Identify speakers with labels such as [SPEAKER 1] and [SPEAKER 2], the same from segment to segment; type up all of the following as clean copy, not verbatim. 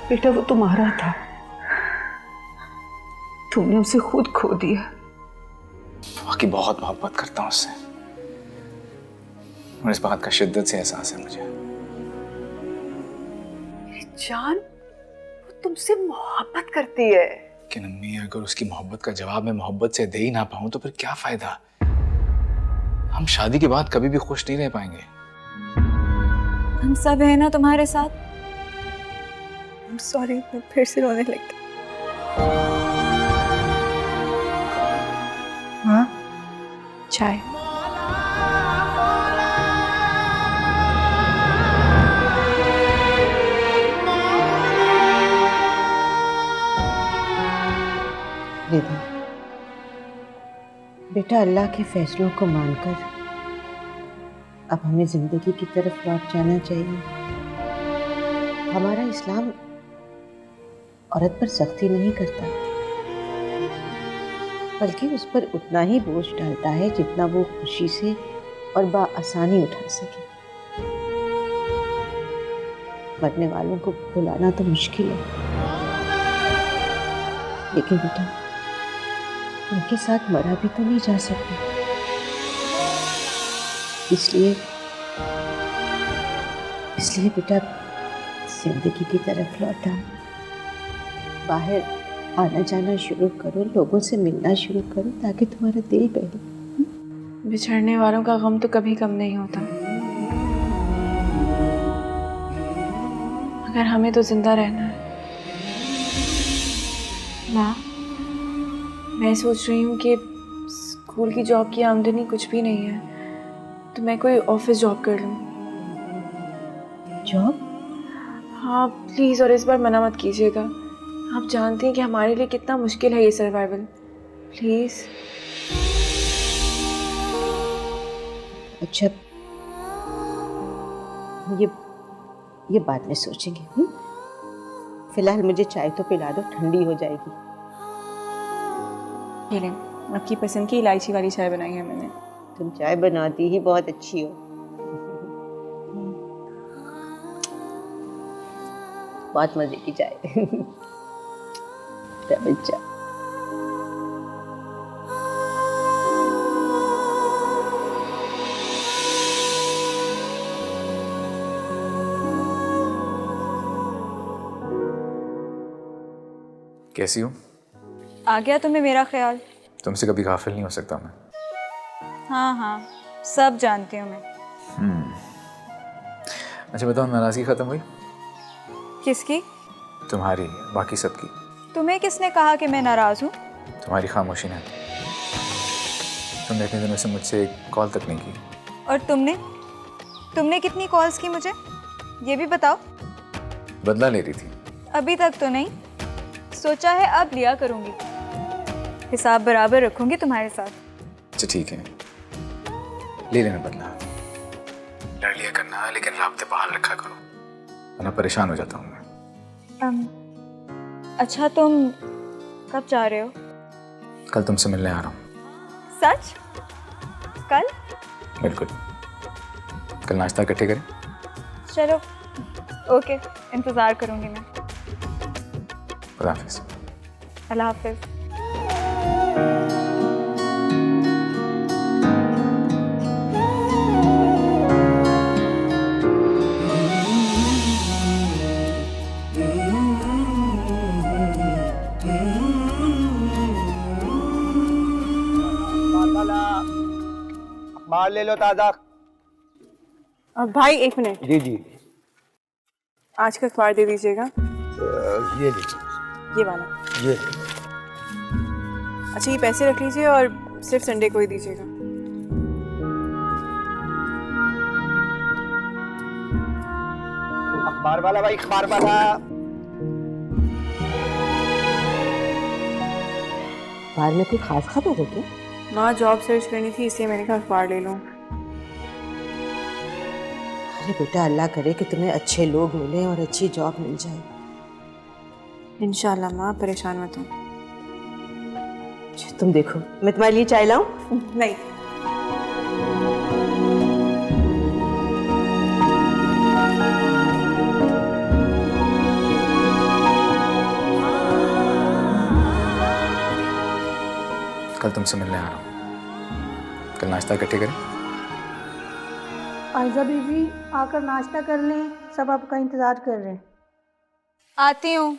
[SPEAKER 1] बेटा वो तुम्हारा था, तुमने उसे खुद खो दिया।
[SPEAKER 2] वाकई बहुत मोहब्बत करता हूँ उससे और इस बात का शिद्दत से एहसास है मुझे।
[SPEAKER 1] जान, वो तुमसे मोहब्बत करती है।
[SPEAKER 2] लेकिन अम्मी, अगर उसकी मोहब्बत का जवाब मैं मोहब्बत से दे ही ना पाऊं तो फिर क्या फायदा? हम शादी के बाद कभी भी खुश नहीं रह पाएंगे।
[SPEAKER 3] हम सब है ना तुम्हारे साथ।
[SPEAKER 4] सॉरी, मैं फिर से रोने लगी।
[SPEAKER 3] हाँ, चाय।
[SPEAKER 5] रिधा, बेटा अल्लाह के फैसलों को मानकर अब हमें जिंदगी की तरफ लौट जाना चाहिए। हमारा इस्लाम औरत पर सख्ती नहीं करता, बल्कि उस पर उतना ही बोझ डालता है जितना वो खुशी से और बाआसानी उठा सके। मरने वालों को बुलाना तो मुश्किल है, लेकिन बेटा उनके साथ मरा भी तो नहीं जा सकता। इसलिए बेटा जिंदगी की तरफ लौटा, बाहर आना जाना शुरू करो, लोगों से मिलना शुरू करो ताकि तुम्हारा दिल बहले।
[SPEAKER 3] बिछड़ने वालों का गम तो कभी कम नहीं होता, मगर हमें तो जिंदा रहना है। माँ, मैं सोच रही हूँ कि स्कूल की जॉब की आमदनी कुछ भी नहीं है, तो मैं कोई ऑफिस जॉब कर लूँ।
[SPEAKER 5] जॉब?
[SPEAKER 3] हाँ प्लीज़, और इस बार मना मत कीजिएगा। आप जानती हैं कि हमारे लिए कितना मुश्किल है ये सर्वाइवल। प्लीज़।
[SPEAKER 5] अच्छा, ये बाद में सोचेंगे। फिलहाल मुझे चाय तो पिला दो, ठंडी हो जाएगी।
[SPEAKER 4] ये लें, आपकी पसंद की इलायची वाली चाय बनाई है मैंने।
[SPEAKER 5] तुम चाय बनाती ही बहुत अच्छी हो। बहुत मजे की चाय। बच्चा
[SPEAKER 2] कैसी हो?
[SPEAKER 3] आ गया तुम्हें मेरा ख्याल?
[SPEAKER 2] तुमसे कभी गाफिल नहीं हो सकता मैं।
[SPEAKER 3] हाँ हाँ, सब जानती हूँ मैं।
[SPEAKER 2] अच्छा बताओ, नाराजगी खत्म हुई?
[SPEAKER 3] किसकी?
[SPEAKER 2] तुम्हारी, बाकी सबकी।
[SPEAKER 3] तुम्हें किसने कहा कि मैं नाराज हूँ?
[SPEAKER 2] तुम्हारी खामोशी ने। तुमने इतने दिनों से मुझसे एक कॉल तक नहीं की।
[SPEAKER 3] और तुमने कितनी कॉल्स की मुझे, ये भी बताओ।
[SPEAKER 2] बदला ले रही थी।
[SPEAKER 3] अभी तक तो नहीं, सोचा है अब लिया करूँगी। हिसाब बराबर रखूँगी तुम्हारे साथ।
[SPEAKER 2] अच्छा ठीक है, ले लेना बदला। लड़ लिया करना, लेकिन राब्ते बहाल रखा करो, वरना परेशान हो जाता हूँ मैं।
[SPEAKER 3] अच्छा तुम कब जा रहे हो?
[SPEAKER 2] कल तुमसे मिलने आ रहा हूँ।
[SPEAKER 3] सच? कल?
[SPEAKER 2] बिल्कुल, कल नाश्ता इकट्ठे करें।
[SPEAKER 3] चलो ओके, इंतज़ार करूँगी मैं।
[SPEAKER 2] खुदा हाफिज़।
[SPEAKER 3] अल्लाह हाफिज़।
[SPEAKER 6] अखबार ले लो ताज़ा।
[SPEAKER 4] अब भाई एक मिनट,
[SPEAKER 6] जी जी,
[SPEAKER 4] आज का अखबार दे दीजिएगा।
[SPEAKER 6] ये लीजिए,
[SPEAKER 4] ये वाला।
[SPEAKER 6] ये
[SPEAKER 4] अच्छा ये पैसे रख लीजिए और सिर्फ संडे को ही दीजिएगा।
[SPEAKER 6] अखबार वाला भाई, अखबार वाला।
[SPEAKER 5] बाहर में कोई खास खबर है क्या?
[SPEAKER 4] माँ जॉब सर्च करनी थी, इसलिए मैंने कहा अखबार ले लूँ।
[SPEAKER 5] अरे बेटा अल्लाह करे कि तुम्हें अच्छे लोग मिले और अच्छी जॉब मिल जाए।
[SPEAKER 4] इंशाल्लाह माँ, परेशान मत हो।
[SPEAKER 5] तुम देखो, मैं तुम्हारे लिए चाय लाऊं?
[SPEAKER 4] नहीं।
[SPEAKER 2] कल तुमसे मिलने आ रहा हूँ। कल नाश्ता इकट्ठे करें।
[SPEAKER 7] आयजा बीबी आकर नाश्ता कर लें, सब आपका इंतज़ार कर रहे हैं।
[SPEAKER 4] आती हूँ।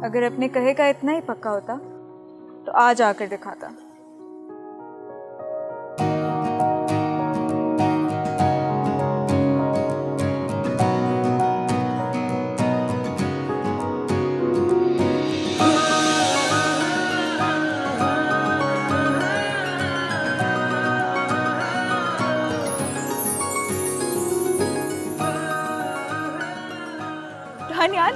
[SPEAKER 4] अगर अपने कहे का इतना ही पक्का होता तो आज आकर दिखाता।
[SPEAKER 3] धान्याल,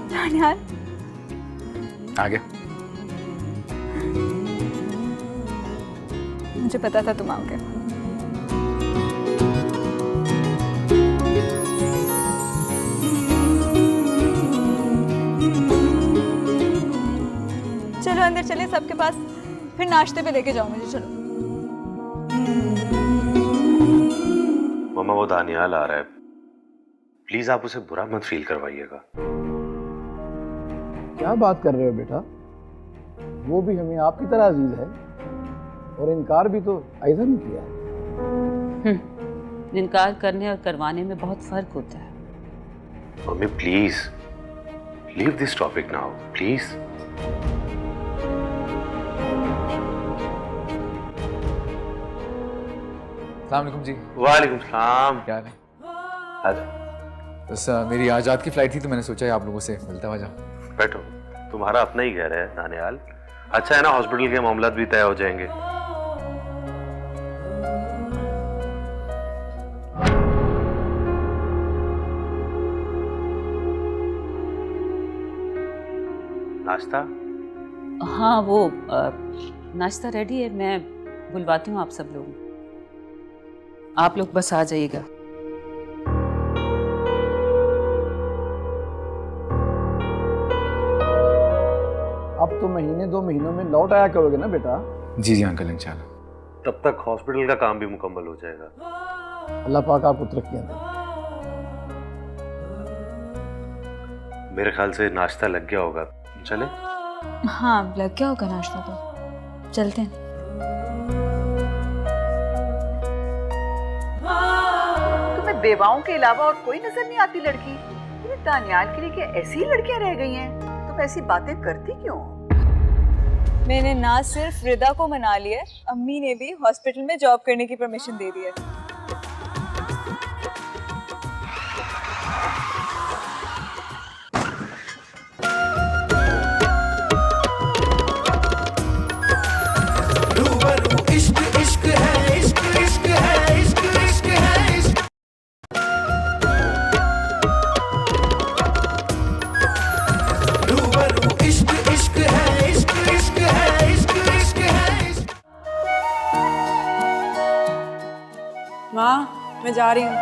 [SPEAKER 3] धान्याल,
[SPEAKER 2] आगे।
[SPEAKER 3] मुझे पता था तुम आओगे। चलो अंदर चले सबके पास, फिर नाश्ते पे लेके जाओ मुझे। चलो।
[SPEAKER 8] मामा वो दानियाल आ रहा है, प्लीज आप उसे बुरा मत फील करवाइएगा।
[SPEAKER 6] क्या बात कर रहे हो बेटा? वो भी हमें आपकी तरह अजीज है, और इनकार भी तो ऐसा नहीं किया है।
[SPEAKER 5] इनकार करने और करवाने में बहुत फर्क होता है।
[SPEAKER 8] Mummy please leave this topic now please.
[SPEAKER 2] अस्सलाम वालेकुम जी।
[SPEAKER 8] वालेकुम सलाम।
[SPEAKER 2] क्या हाल है?
[SPEAKER 8] आजा
[SPEAKER 2] बस मेरी आज रात की फ्लाइट थी तो मैंने सोचा आप लोगों से मिलता हुआ जाऊं।
[SPEAKER 8] बैठो, तुम्हारा अपना ही घर है दानियाल। अच्छा है ना, हॉस्पिटल के मामला भी तय हो जाएंगे। नाश्ता?
[SPEAKER 5] हाँ वो नाश्ता रेडी है, मैं बुलवाती हूँ आप सब लोग। आप लोग बस आ जाइएगा।
[SPEAKER 6] अब तो महीने 2 महीनों में लौट आया करोगे ना बेटा?
[SPEAKER 2] जी जी अंकल, इंशाल्लाह।
[SPEAKER 8] तब तक हॉस्पिटल का काम भी मुकम्मल हो जाएगा।
[SPEAKER 6] अल्लाह पाक आपको तरक्कियां दे।
[SPEAKER 8] मेरे ख्याल से नाश्ता लग गया होगा, चले?
[SPEAKER 3] हाँ लग गया होगा नाश्ता, तो चलते हैं।
[SPEAKER 1] तुम्हें बेवाओं के अलावा और कोई नजर नहीं आती लड़की? ये दानियाल के लिए क्या ऐसी ही लड़कियां रह गई हैं? तुम ऐसी बातें करती क्यों?
[SPEAKER 3] मैंने ना सिर्फ रिदा को मना लिया, अम्मी ने भी हॉस्पिटल में जॉब करने की परमिशन दे दी है।
[SPEAKER 4] माँ मैं जा रही हूँ।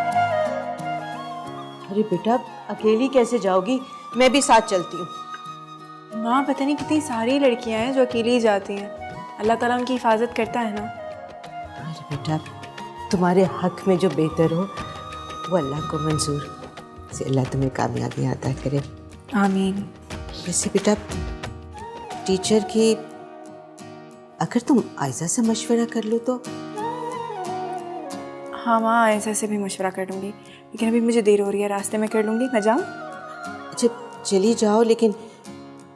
[SPEAKER 5] अरे बेटा अकेली कैसे जाओगी? मैं भी साथ चलती हूँ।
[SPEAKER 4] माँ पता नहीं कितनी सारी लड़कियाँ हैं जो अकेली ही जाती हैं। अल्लाह ताला उनकी हिफाजत करता है ना।
[SPEAKER 5] अरे बेटा तुम्हारे हक में जो बेहतर हो वो अल्लाह को मंजूर से, अल्लाह तुम्हें कामयाबी अता करे।
[SPEAKER 4] आमीन।
[SPEAKER 5] वैसे बेटा टीचर की अगर तुम आयजा से मशवरा कर लो तो?
[SPEAKER 4] हाँ माँ ऐसा से भी मशवरा कर लूँगी, लेकिन अभी मुझे देर हो रही है, रास्ते में कर लूँगी। मैं जाऊँ?
[SPEAKER 5] अच्छा चली जाओ, लेकिन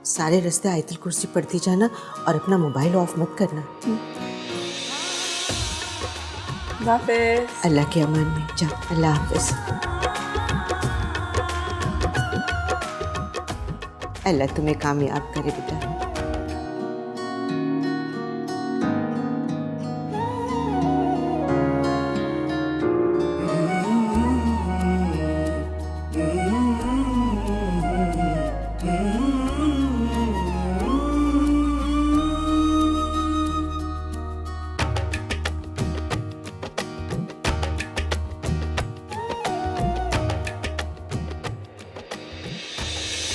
[SPEAKER 5] सारे रास्ते आयतुल कुर्सी पढ़ती जाना और अपना मोबाइल ऑफ मत करना।
[SPEAKER 4] हाफिज़।
[SPEAKER 5] अल्लाह के अमान में जाओ। अल्लाह हाफिज़। अल्लाह तुम्हें कामयाब करे बेटा।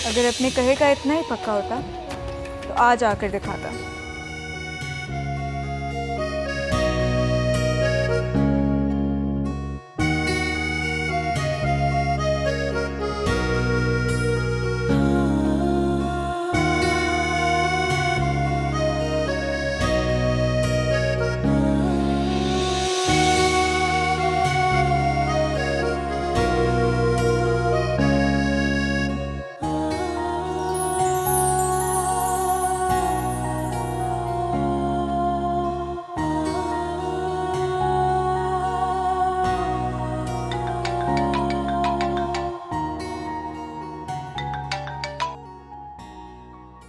[SPEAKER 4] अगर अपने कहे का इतना ही पक्का होता तो आज आकर दिखाता।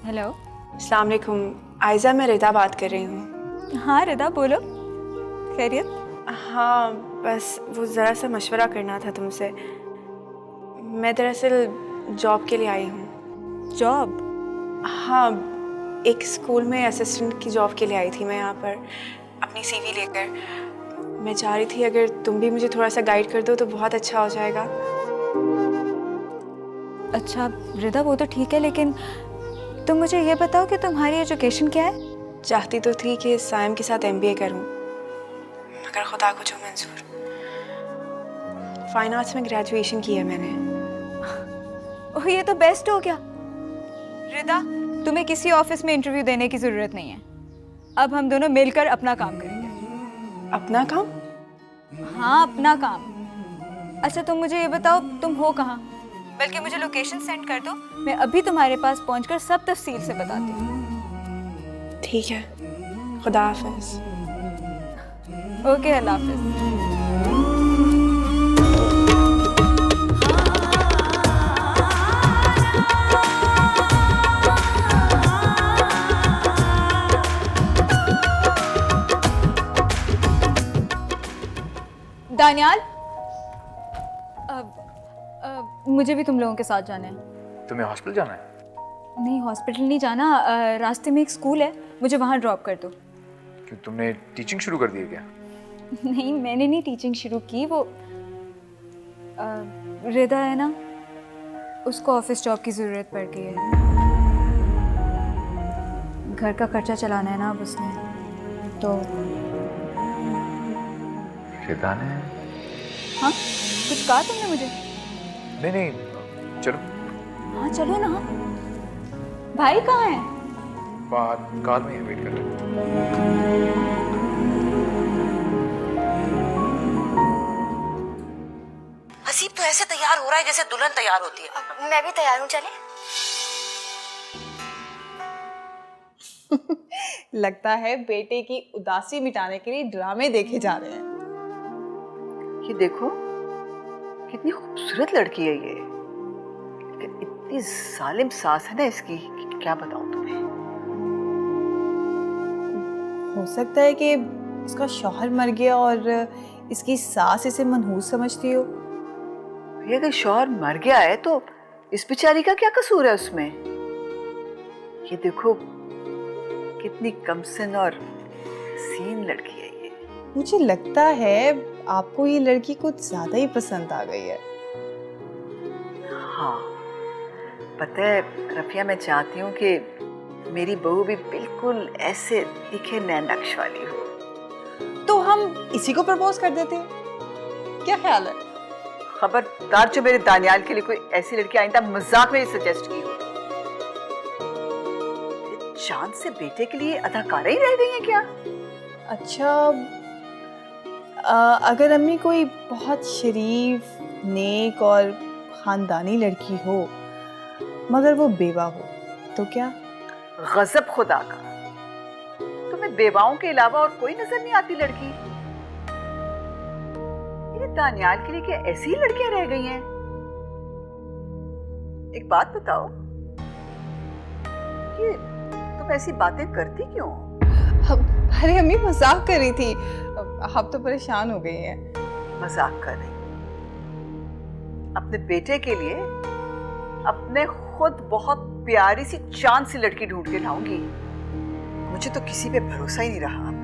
[SPEAKER 4] हेलो।
[SPEAKER 3] अस्सलाम वालेकुम आयज़ा, मैं रिदा बात कर रही हूँ।
[SPEAKER 4] हाँ रिदा, बोलो, खैरियत?
[SPEAKER 3] हाँ, बस वो ज़रा सा मशवरा करना था तुमसे। मैं दरअसल जॉब के लिए आई हूँ।
[SPEAKER 4] जॉब?
[SPEAKER 3] हाँ, एक स्कूल में असिस्टेंट की जॉब के लिए आई थी मैं यहाँ पर अपनी सीवी लेकर। मैं चाह रही थी अगर तुम भी मुझे थोड़ा सा गाइड कर दो तो बहुत अच्छा हो जाएगा।
[SPEAKER 4] अच्छा रिदा, वो तो ठीक है, लेकिन तुम मुझे ये बताओ कि तुम्हारी एजुकेशन क्या है?
[SPEAKER 3] चाहती तो थी कि साइम के साथ MBA करूँ, मगर खुदा को जो मंजूर। फाइन आर्ट्स में ग्रेजुएशन की है मैंने।
[SPEAKER 4] ओह, ये तो बेस्ट हो गया। रिदा, तुम्हें किसी ऑफिस में इंटरव्यू देने की ज़रूरत नहीं है। अब हम दोनों मिलकर अपना काम करेंगे।
[SPEAKER 3] अपना काम?
[SPEAKER 4] हाँ, अपना काम। अच्छा तुम मुझे ये बताओ, तुम हो कहाँ? बल्कि मुझे लोकेशन सेंड कर दो, मैं अभी तुम्हारे पास पहुंचकर सब तफसील से बताती हूँ।
[SPEAKER 3] ठीक है, खुदा हाफिज़।
[SPEAKER 4] ओके, अल्लाह हाफिज़। दानियाल, मुझे भी तुम लोगों के साथ जाना है।
[SPEAKER 2] तुम्हें हॉस्पिटल जाना है?
[SPEAKER 4] नहीं, हॉस्पिटल नहीं जाना, रास्ते में एक स्कूल है, मुझे वहाँ ड्रॉप कर दो।
[SPEAKER 2] क्यों, तुमने टीचिंग शुरू कर दी है क्या?
[SPEAKER 4] नहीं, मैंने नहीं टीचिंग शुरू की, वो रिदा है ना, उसको ऑफिस जॉब की ज़रूरत पड़ गई है। घर का खर्चा चलाना है ना अब उसने, तो।
[SPEAKER 2] रिदा ने?
[SPEAKER 4] हाँ, कुछ कहा तुमने मुझे?
[SPEAKER 2] नहीं, चलो।
[SPEAKER 4] हाँ चलो ना। भाई कहाँ है?
[SPEAKER 2] बाहर कार में वेट कर रहे हैं।
[SPEAKER 5] हसीब तो ऐसे तैयार हो रहा है जैसे दुल्हन तैयार होती है।
[SPEAKER 9] मैं भी तैयार हूँ, चले?
[SPEAKER 10] लगता है बेटे की उदासी मिटाने के लिए ड्रामे देखे जा रहे हैं।
[SPEAKER 1] ये देखो कितनी खूबसूरत लड़की है ये, लेकिन इतनी जालिम सास है ना इसकी कि क्या बताऊं तुम्हें।
[SPEAKER 10] हो सकता है कि इसका शौहर मर गया और इसकी सास इसे मनहूस समझती हो।
[SPEAKER 1] ये अगर शौहर मर गया है तो इस बेचारी का क्या कसूर है उसमें। ये देखो कितनी कमसन और हसीन लड़की है ये।
[SPEAKER 10] मुझे लगता है आपको ये लड़की कुछ ज्यादा ही पसंद आ गई है।
[SPEAKER 1] हाँ, पता है रफिया, मैं चाहती हूँ कि मेरी बहू भी बिल्कुल ऐसे दिखे नैनक्श वाली हो।
[SPEAKER 10] तो हम इसी को प्रपोज कर देते हैं, क्या ख्याल है?
[SPEAKER 1] खबरदार जो मेरे दानियाल के लिए कोई ऐसी लड़की आइंदा मजाक में सजेस्ट की हो। चांद से बेटे के लिए अदाकारा ही रह गई है क्या?
[SPEAKER 10] अच्छा, अगर अम्मी कोई बहुत शरीफ, नेक और खानदानी लड़की हो मगर वो बेवा हो तो क्या?
[SPEAKER 1] गजब खुदा का, तुम्हें बेवाओं के अलावा और कोई नजर नहीं आती लड़की? मेरे दानियाल के लिए क्या ऐसी ही लड़कियां रह गई हैं? एक बात बताओ, ये तुम ऐसी बातें करती क्यों?
[SPEAKER 10] अरे अम्मी मजाक कर रही थी, आप तो परेशान हो गई हैं।
[SPEAKER 1] मजाक कर रही? अपने बेटे के लिए अपने खुद बहुत प्यारी सी चांद सी लड़की ढूंढ के लाऊंगी। मुझे तो किसी पे भरोसा ही नहीं रहा अब।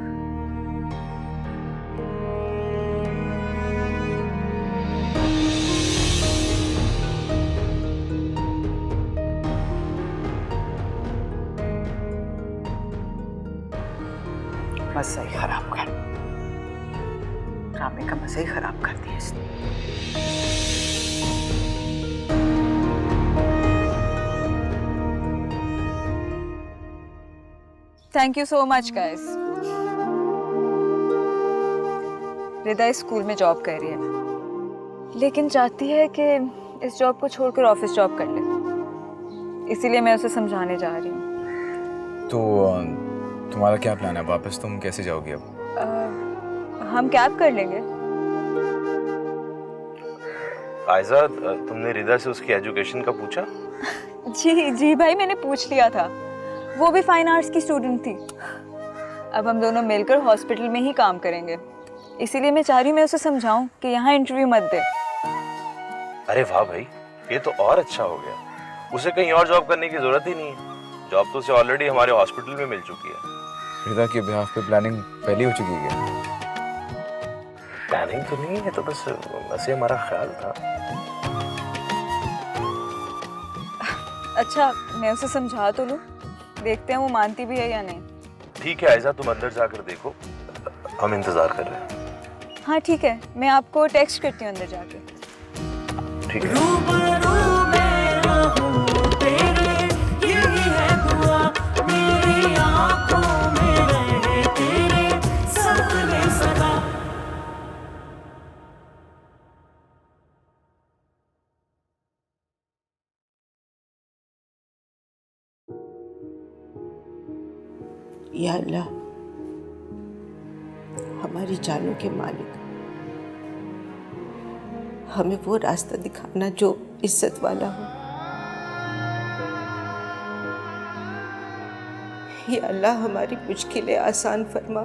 [SPEAKER 1] मजा ही खराब कर, ड्रामे का मजा ही खराब कर दिया इसने।
[SPEAKER 4] Thank you so much guys. Rida इस स्कूल में जॉब कर रही है, लेकिन चाहती है कि इस जॉब को छोड़कर ऑफिस जॉब कर ले, इसीलिए मैं उसे समझाने जा रही हूँ।
[SPEAKER 2] तो तुम्हारा क्या प्लान है? वापस तुम कैसे जाओगी अब?
[SPEAKER 4] हम कैब कर लेंगे।
[SPEAKER 8] आयजा, तुमने रिदा से उसकी एजुकेशन का पूछा?
[SPEAKER 4] जी भाई, मैंने पूछ लिया था। वो भी फाइन आर्ट्स की स्टूडेंट थी। अब हम दोनों मिलकर हॉस्पिटल में ही काम करेंगे, इसीलिए मैं चाह रही हूँ मैं उसे समझाऊं कि यहाँ इंटरव्यू मत दे।
[SPEAKER 8] अरे वाह भाई, ये तो और अच्छा हो गया। उसे कहीं और जॉब करने की जरूरत ही नहीं है। जॉब तो उसे ऑलरेडी हमारे हॉस्पिटल में मिल चुकी है।
[SPEAKER 2] रिदा के बिहाफ पे प्लानिंग पहले हो चुकी है।
[SPEAKER 8] प्लानिंग तो नहीं है, तो बस ऐसे हमारा ख्याल था।
[SPEAKER 4] अच्छा, मैं उसे समझा तो लूं, देखते हैं वो मानती भी है या नहीं।
[SPEAKER 8] ठीक है आयजा, तुम अंदर जाकर देखो, हम इंतजार कर रहे हैं।
[SPEAKER 4] हाँ ठीक है, मैं आपको टेक्स्ट करती हूँ अंदर जाके।
[SPEAKER 8] ठीक है।
[SPEAKER 5] या अल्लाह, हमारी जानों के मालिक, हमें वो रास्ता दिखाना जो इज्जत वाला हो। या अल्लाह, हमारी मुश्किलें आसान फरमा,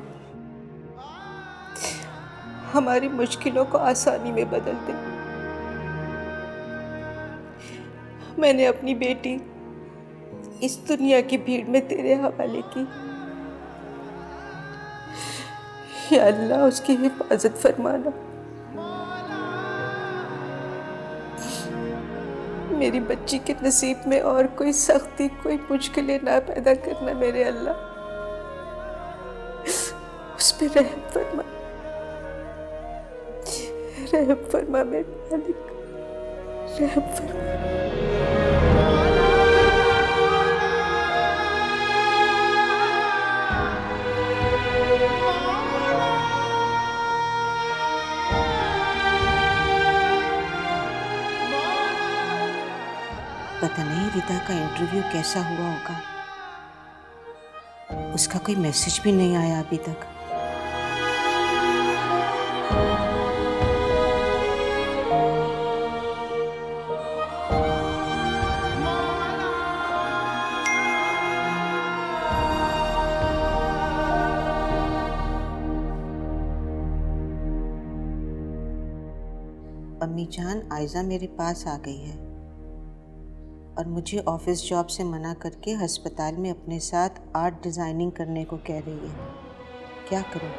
[SPEAKER 5] हमारी मुश्किलों को आसानी में बदल दे। मैंने अपनी बेटी इस दुनिया की भीड़ में तेरे हवाले की। या अल्लाह, उसकी हिफाजत फरमाना। मेरी बच्ची के नसीब में और कोई सख्ती, कोई मुश्किलें ना पैदा करना मेरे अल्लाह। उस पर रहम फरमा, रहम फरमा मेरे मालिक, रहम फरमा। पता नहीं रिदा का इंटरव्यू कैसा हुआ होगा, उसका कोई मैसेज भी नहीं आया अभी तक। अम्मी जान, आयजा मेरे पास आ गई है और मुझे ऑफिस जॉब से मना करके अस्पताल में अपने साथ आर्ट डिज़ाइनिंग करने को कह रही है। क्या करूं?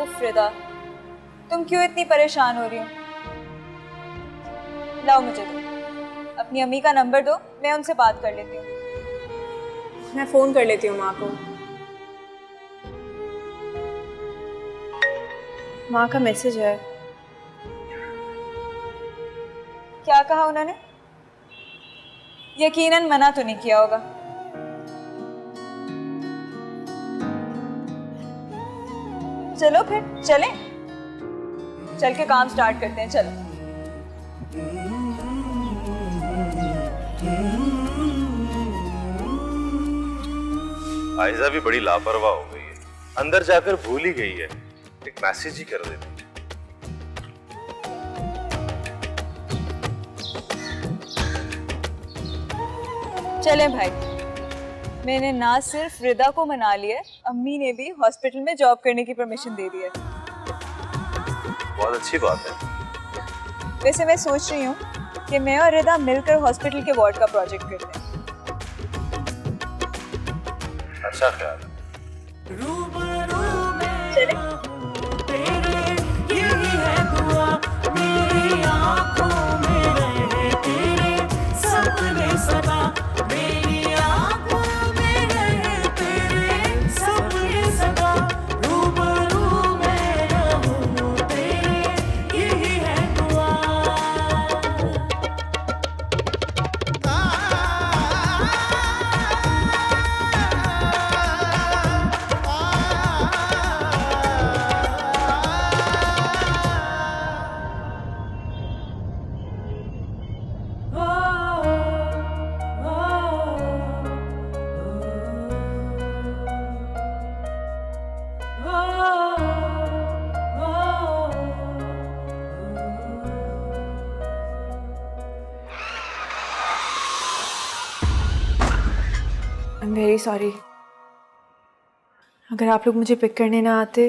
[SPEAKER 4] उफ रिदा, तुम क्यों इतनी परेशान हो रही हो? लाओ मुझे दो, अपनी अम्मी का नंबर दो, मैं उनसे बात कर लेती हूँ।
[SPEAKER 3] मैं फ़ोन कर लेती हूँ माँ को। माँ का मैसेज है।
[SPEAKER 4] क्या कहा उन्होंने? यकीनन मना तो नहीं किया होगा। चलो फिर चलें, चल के काम स्टार्ट करते हैं। चलो।
[SPEAKER 8] आयजा भी बड़ी लापरवाह हो गई है, अंदर जाकर भूल ही गई है, एक मैसेज ही कर देती।
[SPEAKER 4] चले भाई, मैंने ना सिर्फ रिदा को मना लिया, अम्मी ने भी हॉस्पिटल में जॉब करने की परमिशन दे दी है।
[SPEAKER 8] बहुत अच्छी बात है।
[SPEAKER 4] वैसे मैं सोच रही हूँ कि मैं और रिदा मिलकर हॉस्पिटल के वार्ड का प्रोजेक्ट करते हैं।
[SPEAKER 8] अच्छा ख्याल है।
[SPEAKER 4] चले।
[SPEAKER 3] Very sorry. अगर आप लोग मुझे पिक करने ना आते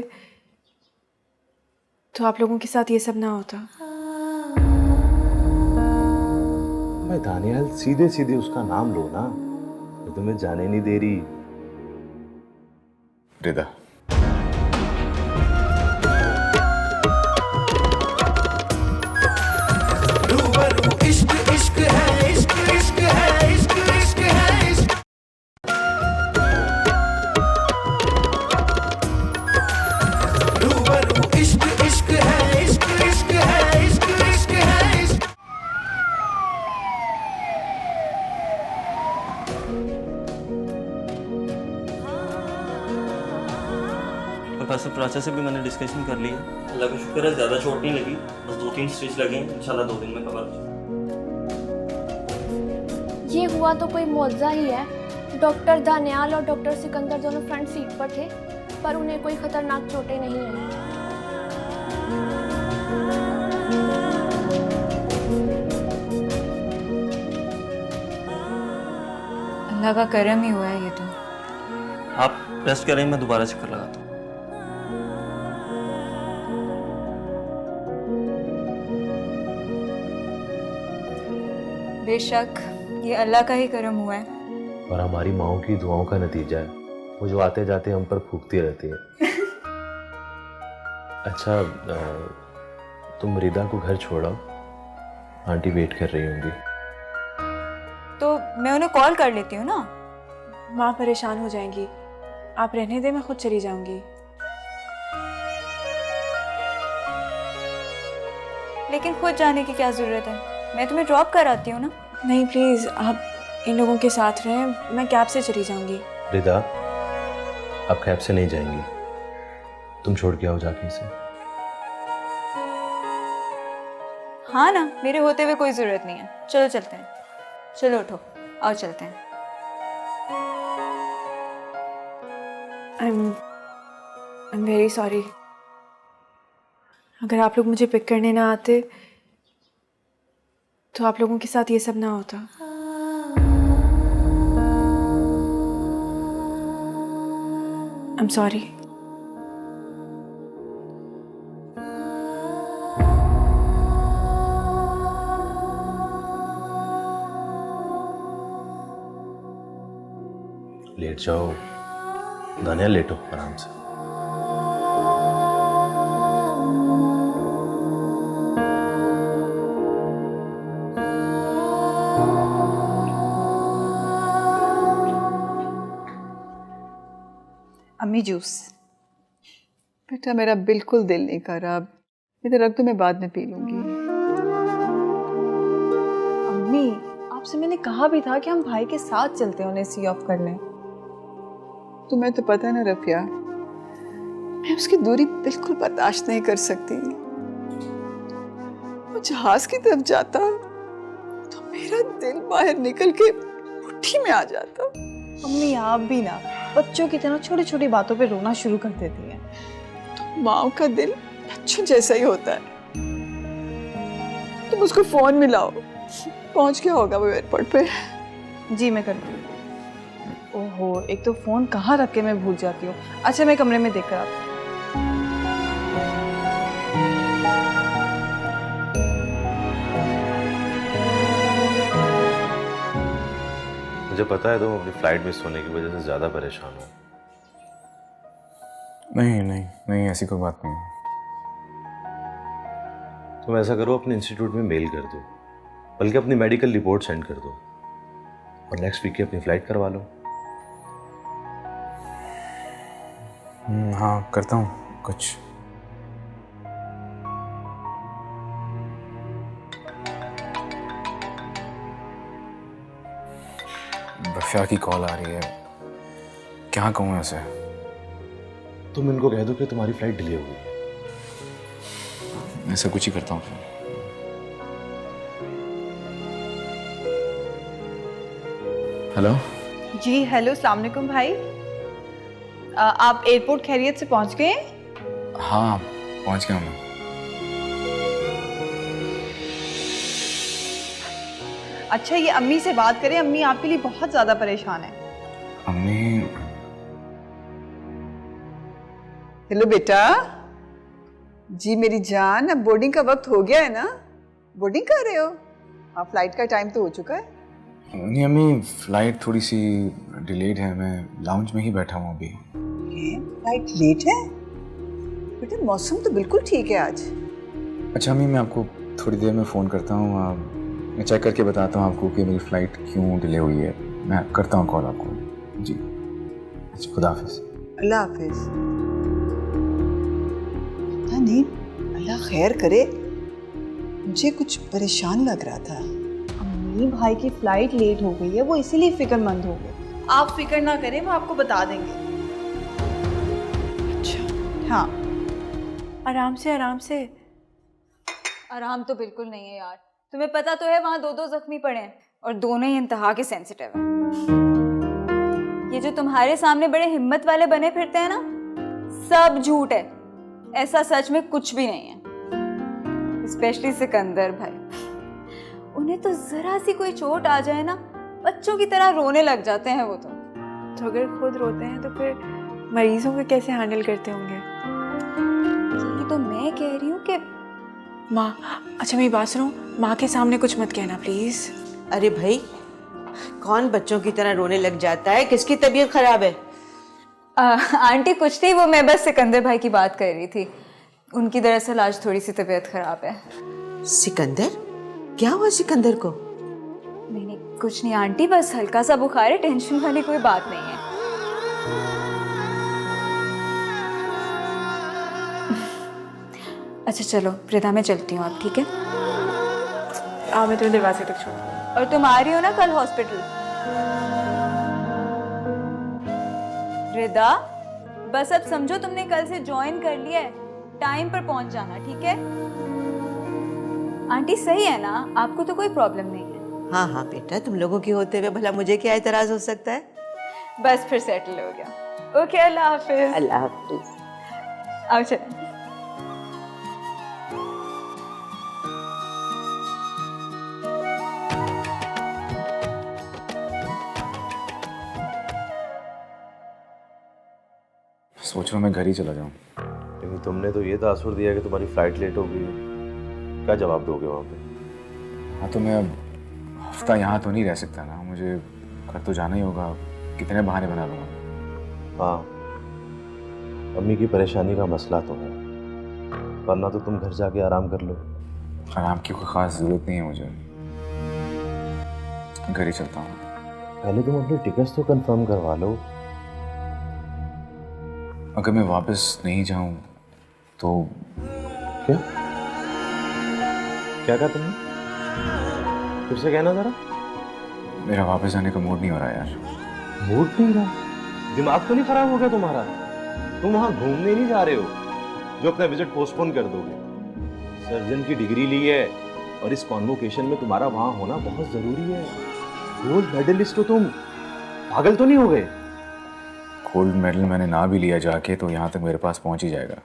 [SPEAKER 3] तो आप लोगों के साथ ये सब ना होता।
[SPEAKER 8] भाई दानियाल, सीधे सीधे उसका नाम लो ना, मैं तुम्हें जाने नहीं दे रही।
[SPEAKER 2] रिदा,
[SPEAKER 9] प्रोफेसर प्राचा से भी मैंने डिस्कशन कर लिया। अल्लाह का शुक्र है ज़्यादा चोट नहीं लगी, बस 2-3 स्टिच लगे हैं। इंशाल्लाह 2 दिन में कवर हो जाएगा।
[SPEAKER 11] ये हुआ तो कोई मौजज़ा ही है। डॉक्टर दानियाल और डॉक्टर सिकंदर दोनों फ्रंट सीट पर थे, पर उन्हें कोई खतरनाक चोटें नहीं आई।
[SPEAKER 4] अल्लाह का करम ही हुआ है ये तो।
[SPEAKER 9] आप रेस्ट करें, मैं दोबारा चक्कर लगाता हूँ।
[SPEAKER 4] बेशक ये अल्लाह का ही करम हुआ है।
[SPEAKER 8] और हमारी माओ की दुआओं का नतीजा है। वो जो आते जाते हम पर फूकती रहती है। अच्छा, तुम रिदा को घर छोड़ो, आंटी वेट कर रही होंगी।
[SPEAKER 4] तो मैं उन्हें कॉल कर लेती हूँ ना।
[SPEAKER 3] माँ परेशान हो जाएंगी, आप रहने दें, मैं खुद चली जाऊंगी।
[SPEAKER 4] लेकिन खुद जाने की क्या ज़रूरत है, मैं तुम्हें ड्रॉप कराती हूँ ना।
[SPEAKER 3] नहीं प्लीज़, आप इन लोगों के साथ रहें, मैं कैब से चली जाऊंगी।
[SPEAKER 8] रिदा, आप कैब से नहीं जाएंगी, तुम छोड़ के आओ जाके इसे।
[SPEAKER 4] हाँ ना, मेरे होते हुए कोई ज़रूरत नहीं है। चलो चलते हैं, चलो उठो, आओ चलते हैं।
[SPEAKER 3] I'm very sorry। अगर आप लोग मुझे पिक करने ना आते तो आप लोगों के साथ ये सब ना होता। I'm sorry।
[SPEAKER 8] लेट जाओ दानियाल, लेटो आराम से।
[SPEAKER 10] अम्मी जूस। बेटा मेरा बिल्कुल दिल नहीं कर रहा, इधर रख दो, मैं बाद में पी लूंगी। अम्मी, आपसे मैंने कहा भी था कि हम भाई के साथ चलते हैं उन्हें सी ऑफ करने। तुम्हें तो पता ना रफिया, मैं उसकी दूरी बिल्कुल बर्दाश्त नहीं कर सकती। वो जहाज की तरफ जाता तो मेरा दिल बाहर निकल के मुट्ठी में आ जाता। अम्मी आप भी ना बच्चों की तरह छोटी छोटी बातों पे रोना शुरू कर देती हैं। तो माँ का दिल बच्चों जैसा ही होता है। तुम उसको फोन मिलाओ, पहुंच गया होगा वो एयरपोर्ट पे। जी मैं करती हूँ। ओहो, एक तो फोन कहाँ रख के मैं भूल जाती हूँ। अच्छा मैं कमरे में देखकर आती हूँ।
[SPEAKER 8] मुझे पता है तुम अपनी फ्लाइट मिस होने की वजह से ज्यादा परेशान हो।
[SPEAKER 2] नहीं नहीं नहीं, ऐसी कोई बात नहीं।
[SPEAKER 8] तुम ऐसा करो, अपने इंस्टीट्यूट में मेल कर दो, बल्कि अपनी मेडिकल रिपोर्ट सेंड कर दो और नेक्स्ट वीक की अपनी फ्लाइट करवा लो।
[SPEAKER 2] हाँ करता हूँ कुछ। रफ़िया की कॉल आ रही है, क्या कहूँ ऐसे?
[SPEAKER 8] तुम इनको कह दो कि तुम्हारी फ्लाइट डिले हो गई।
[SPEAKER 2] ऐसा कुछ ही करता हूँ फिर। हेलो
[SPEAKER 10] जी हेलो, अस्सलाम वालेकुम भाई। आप एयरपोर्ट खैरियत से पहुंच गए?
[SPEAKER 2] हाँ पहुँच गया मैं।
[SPEAKER 10] अच्छा ये अम्मी से बात करें, अम्मी आपके लिए बहुत ज़्यादा परेशान है।
[SPEAKER 2] अम्मी,
[SPEAKER 1] हेलो बेटा। जी मेरी जान, अब बोर्डिंग का वक्त हो गया है ना? बोर्डिंग कर रहे हो? हाँ, फ्लाइट का टाइम तो हो चुका है।
[SPEAKER 2] नहीं अम्मी, फ्लाइट थोड़ी सी डिलेड है, मैं लाउंज में ही बैठा हूँ अभी।
[SPEAKER 1] फ्लाइट लेट है? बेटा मौसम तो बिल्कुल ठीक है आज।
[SPEAKER 2] अच्छा अम्मी, मैं आपको थोड़ी देर में फ़ोन करता हूँ। मैं चेक करके बताता हूँ आपको कि मेरी फ़्लाइट क्यों डिले हुई है। मैं करता हूँ कॉल आपको। जी अच्छा, खुदा हाफिज़।
[SPEAKER 1] अल्लाह हाफिज़। पता नहीं, अल्लाह खैर करे, मुझे कुछ परेशान लग रहा था।
[SPEAKER 10] अम्मी भाई की फ्लाइट लेट हो गई है, वो इसीलिए फिक्रमंद हो गए। आप फिक्र ना करें, वो आपको बता देंगे।
[SPEAKER 1] अच्छा
[SPEAKER 10] हाँ,
[SPEAKER 3] आराम से आराम से।
[SPEAKER 4] आराम तो बिल्कुल नहीं है यार। तुम्हें पता तो है वहाँ 2 जख्मी पड़े हैं और दोनों ही इंतहा के सेंसिटिव हैं। ये जो तुम्हारे सामने बड़े हिम्मत वाले बने फिरते हैं ना, सब झूठ है। ऐसा सच में कुछ भी नहीं है। स्पेशली सिकंदर भाई, उन्हें तो जरा सी कोई चोट आ जाए ना, बच्चों की तरह रोने लग जाते हैं वो तो
[SPEAKER 3] अगर खुद रोते हैं तो फिर मरीजों को कैसे हैंडल करते होंगे?
[SPEAKER 4] यही तो मैं कह रही हूँ कि
[SPEAKER 3] माँ, अच्छा मेरी बात सुनो, माँ के सामने कुछ मत कहना प्लीज।
[SPEAKER 5] अरे भाई, कौन बच्चों की तरह रोने लग जाता है? किसकी तबीयत खराब है?
[SPEAKER 4] आंटी कुछ नहीं, वो मैं बस सिकंदर भाई की बात कर रही थी। उनकी दरअसल आज थोड़ी सी तबीयत खराब है।
[SPEAKER 5] सिकंदर? क्या हुआ सिकंदर को?
[SPEAKER 4] नहीं नहीं कुछ नहीं आंटी, बस हल्का सा बुखार है, टेंशन वाली कोई बात नहीं है। अच्छा चलो प्रिदा, मैं चलती हूँ अब, ठीक है?
[SPEAKER 3] मैं तुम्हें दरवाजे तक छोड़।
[SPEAKER 4] और तुम आ रही हो ना कल हॉस्पिटल? रिदा, बस अब समझो तुमने कल से ज्वाइन कर लिया है, टाइम पर पहुंच जाना, ठीक है? आंटी सही है ना? आपको तो कोई प्रॉब्लम नहीं है?
[SPEAKER 5] हाँ हाँ बेटा, तुम लोगों की होते हुए भला मुझे क्या एतराज हो सकता है?
[SPEAKER 4] बस फिर सेटल हो गया। ओके, अल्लाह हाफिज।
[SPEAKER 5] अल्लाह हाफिज।
[SPEAKER 4] आओ चलो।
[SPEAKER 2] सोच रहा हूँ मैं घर ही चला जाऊँ।
[SPEAKER 8] लेकिन तुमने तो ये तासुर दिया कि तुम्हारी फ्लाइट लेट हो गई है। क्या जवाब दोगे वहाँ पे?
[SPEAKER 2] हाँ तो मैं अब हफ्ता यहाँ तो नहीं रह सकता ना, मुझे घर तो जाना ही होगा। कितने बहाने बना लूँगा।
[SPEAKER 8] हाँ, अम्मी की परेशानी का मसला तो है, वरना तो तुम घर जाके आराम कर लो।
[SPEAKER 2] आराम की कोई ख़ास ज़रूरत नहीं है मुझे, घर ही चलता हूँ।
[SPEAKER 8] पहले तुम अपनी टिकट्स तो कंफर्म करवा लो।
[SPEAKER 2] अगर मैं वापस नहीं जाऊँ तो?
[SPEAKER 8] क्या क्या कहा तुमने? फिर से कहना जरा।
[SPEAKER 2] मेरा वापस जाने का मूड नहीं हो रहा यार।
[SPEAKER 8] मूड नहीं रहा? दिमाग तो नहीं खराब हो गया तुम्हारा? तुम वहां घूमने नहीं जा रहे हो जो अपना विजिट पोस्टपोन कर दोगे? सर्जन की डिग्री ली है और इस कॉन्वोकेशन में तुम्हारा वहां होना बहुत जरूरी है। गोल्ड मेडलिस्ट हो तुम, पागल तो नहीं हो गए?
[SPEAKER 2] गोल्ड मेडल मैंने ना भी लिया जाके तो यहाँ तक मेरे पास पहुँच ही जाएगा,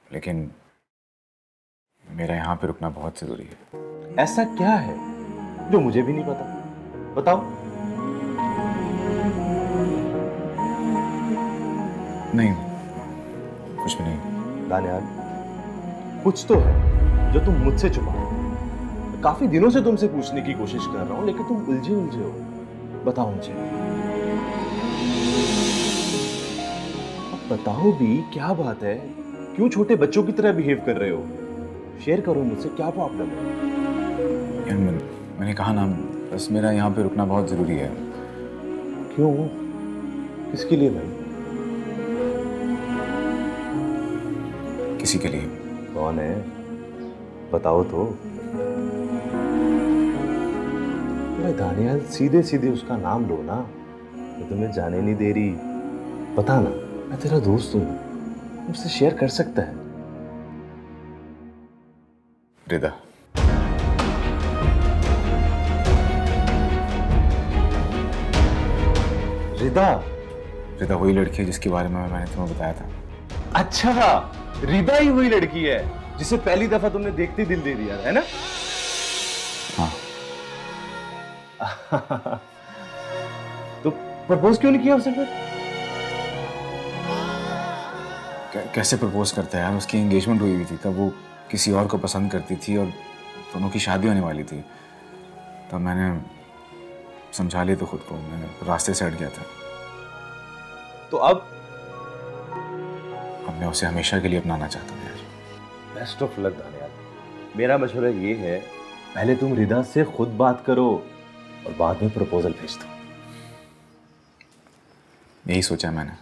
[SPEAKER 2] लेकिन मेरा यहाँ पे रुकना बहुत ज़रूरी है।
[SPEAKER 8] ऐसा क्या है जो मुझे भी नहीं पता? बताओ।
[SPEAKER 2] नहीं, कुछ भी नहीं।
[SPEAKER 8] दानियाल, कुछ तो है जो तुम मुझसे छुपा रहे हो। काफी दिनों से तुमसे पूछने की कोशिश कर रहा हूं, लेकिन तुम उलझे उलझे हो। बताओ मुझे, अब बताओ भी, क्या बात है? क्यों छोटे बच्चों की तरह बिहेव कर रहे हो? शेयर करो मुझसे, क्या प्रॉब्लम है?
[SPEAKER 2] यार मैंने कहा ना, बस मेरा यहाँ पे रुकना बहुत ज़रूरी है।
[SPEAKER 8] क्यों? किसके लिए भाई?
[SPEAKER 2] किसी के लिए।
[SPEAKER 8] कौन है? बताओ तो। अरे दानियाल, सीधे सीधे उसका नाम लो ना, मैं तुम्हें जाने नहीं दे रही। बता ना, मैं तेरा दोस्त हूँ, मुझसे शेयर कर सकता है।
[SPEAKER 2] रिदा।
[SPEAKER 8] रिदा?
[SPEAKER 2] रिदा वही लड़की है जिसके बारे में मैंने तुम्हें बताया था।
[SPEAKER 8] अच्छा, रिदा ही वही लड़की है जिसे पहली दफा तुमने देखते ही दिल दे दिया, है ना?
[SPEAKER 2] हाँ।
[SPEAKER 8] तो प्रपोज क्यों नहीं किया उसने फिर?
[SPEAKER 2] कैसे प्रपोज करता है यार? उसकी एंगेजमेंट हुई हुई थी, तब वो किसी और को पसंद करती थी और दोनों की शादी होने वाली थी। तब मैंने समझा लिया तो खुद को, मैंने रास्ते से हट गया था।
[SPEAKER 8] तो अब
[SPEAKER 2] मैं उसे हमेशा के लिए अपनाना चाहता हूँ यार।
[SPEAKER 8] Best of luck Daniyal. मेरा मशवरा ये है, पहले तुम रिदा से खुद बात करो और बाद में प्रपोजल भेज दो।
[SPEAKER 2] यही सोचा है मैंने।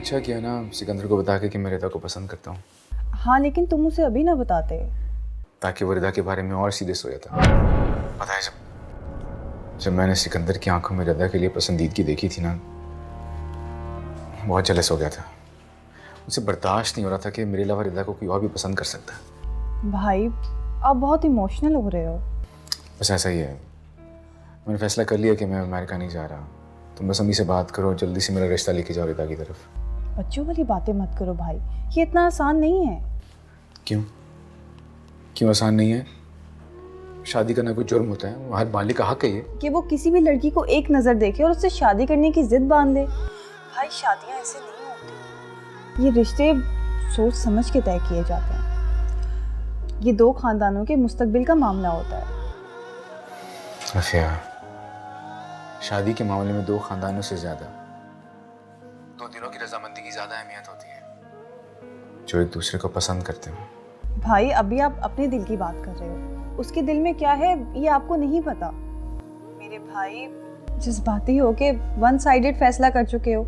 [SPEAKER 2] अच्छा किया ना सिकंदर को बता के कि मैं रिदा को पसंद करता हूँ।
[SPEAKER 10] हाँ लेकिन तुम उसे अभी ना बताते,
[SPEAKER 2] ताकि वो रिदा के बारे में और सीरियस हो जाता। पता है जब मैंने सिकंदर की आंखों में रिदा के लिए पसंदीदगी देखी थी ना, बहुत जेलस हो गया था। मुझे बर्दाश्त नहीं हो रहा था कि मेरे अलावा रिदा को कोई और भी पसंद कर सकता है।
[SPEAKER 10] भाई आप बहुत इमोशनल हो रहे हो।
[SPEAKER 2] बस ऐसा ही है, मैंने फैसला कर लिया कि मैं अमेरिका नहीं जा रहा। तुम बस अम्मी से बात करो, जल्दी से मेरा रिश्ता लेके जाओ रिदा की तरफ।
[SPEAKER 10] बच्चों वाली बातें मत करो भाई, ये इतना आसान नहीं है।
[SPEAKER 2] क्यों क्यों आसान नहीं है? शादी करना कोई जुर्म होता है? वो हर बालिग का हक है ये
[SPEAKER 10] कि वो किसी भी लड़की को एक नज़र देखे और उससे शादी करने की जिद बांध ले। भाई शादियाँ ऐसे नहीं होती, ये रिश्ते सोच समझ के तय किए जाते हैं। ये दो खानदानों के मुस्तकबिल का मामला होता है।
[SPEAKER 2] अफिया, शादी के मामले में दो खानदानों से ज्यादा दो दिलों की रजामंदी की ज्यादा अहमियत होती है, जो एक दूसरे को पसंद करते हैं।
[SPEAKER 10] भाई अभी आप अपने दिल की बात कर रहे हो, उसके दिल में क्या है ये आपको नहीं पता। मेरे भाई जज्बाती हो के वन साइडेड फैसला कर चुके हो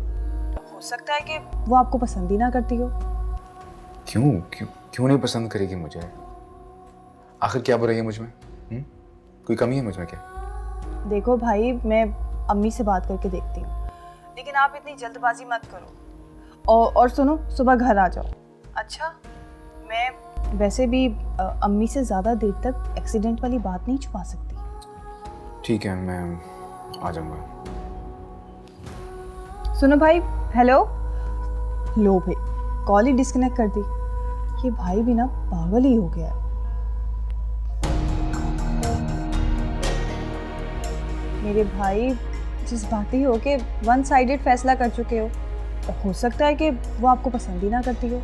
[SPEAKER 10] सकता है कि वो आपको पसंद ही ना करती हो।
[SPEAKER 2] क्यों क्यों क्यों नहीं पसंद करेगी मुझे? आखिर क्या बुराई है मुझ में? कोई कमी है मुझ में क्या?
[SPEAKER 10] देखो भाई, मैं अम्मी से बात करके देखती हूँ, लेकिन आप इतनी जल्दबाजी मत करो। और सुनो, सुबह घर आ जाओ। अच्छा, मैं वैसे भी अम्मी से ज़्यादा देर तक एक्सीडेंट वाली बात नहीं छुपा सकती।
[SPEAKER 2] ठीक है, मैं आ जाऊँगा।
[SPEAKER 10] सुनो भाई, हेलो। लो भाई, कॉल ही डिस्कनेक्ट कर दी। ये भाई भी ना पागल ही हो गया है। मेरे भाई जज्बाती हो के वन साइडेड फैसला कर चुके हो सकता है कि वो आपको पसंद ही ना करती हो।